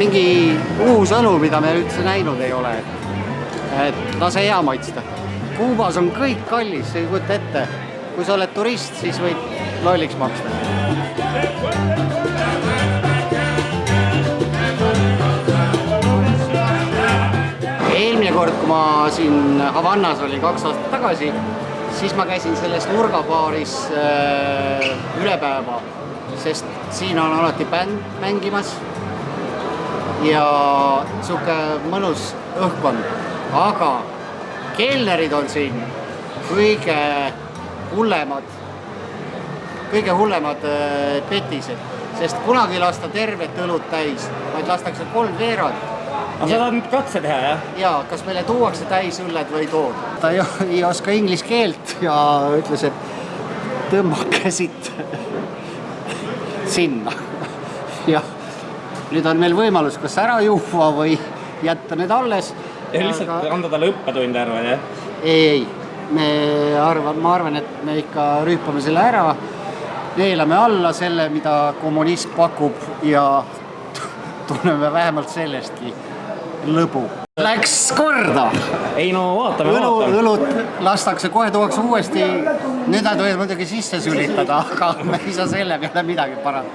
mingi uus õlu, mida me üldse näinud ei ole. Et lase hea maitsta. Kuubas on kõik kallis, ei kujuta ette. Kui sa oled turist, siis võid lolliks maksta. Eelmine kord, kui ma siin Havannas oli 2 aastat tagasi, siis ma käisin selles nurgabaaris üle päeva, sest siin on alati bänd mängimas ja siuke mõnus õhkkond. Aga kelnerid on siin kõige hullemad petised, sest kunagi ei lasta tervet õlut täis, vaid lastakse 3 veerand. Aga sa tahad nüüd katse teha, jah? Jaa, kas meile tuuakse täis õlled või tood? Ta ei oska inglise keelt ja ütles, et tõmmake siit sinna. Ja nüüd on meil võimalus kas ära juua või jätta need alles. Ja lihtsalt anda talle õppetund arvan, jah? Ei. Ma arvan, et me ikka rüüpame selle ära, neelame alla selle, mida kommunism pakub ja tunneme vähemalt sellestki lõbu. Läks korda! Ei no vaatame. Õlut lastakse, kohe tuuakse uuesti. Nüüd nad võivad muidugi sisse sülitada, aga me ei saa selle peale midagi parata.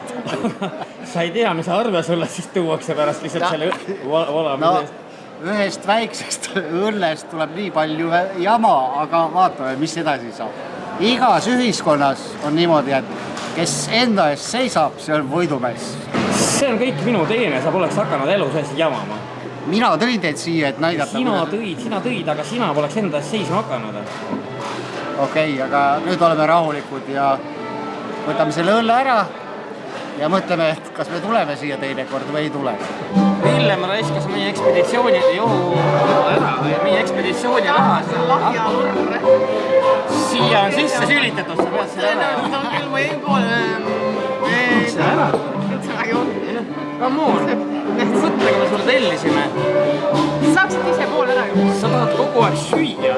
Sa ei tea, mis arve sulle siis tuuakse pärast lihtsalt selle valamises. Ühest väiksest õllest tuleb nii palju jama, aga vaatame, mis edasi saab. Igas ühiskonnas on niimoodi, et kes enda eest seisab, see on võidumees. See on kõik minu teene, sa poleks hakanud elu sees jamama. Mina tõin teid siia, et näidata. Sina tõid, aga sina poleks enda eest seisma hakanud. Okei, aga nüüd oleme rahulikud ja võtame selle õlle ära ja mõtleme, et kas me tuleme siia teinekord või ei tule. Villem raiskas meie ekspeditsiooni raha. Siia on sisse sülitatud, sa pead seda ära. Ta on küll või poole. Seda ära. Come on. Mõtlega me sulle tellisime. Saaksid ise poole ära ju. Sa tahad kogu aeg süüa.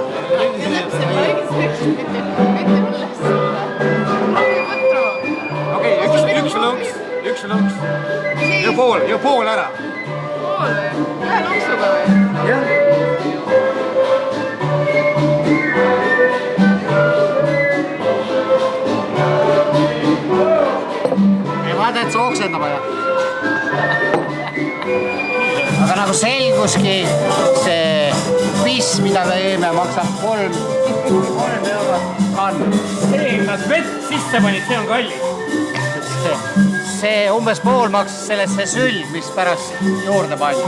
Okei, üks lõuks. Ja pool ära. Pool või? Ühe lonksuga või? Jah. Ei vaata, et sa oksendama ja. Aga nagu selguski, see piss, mida me jõime, maksab 3 eurot kann. See, nad vett sisse panid, see on kallis. See umbes pool maksis sellesse sülg, mis pärast juurde pandi.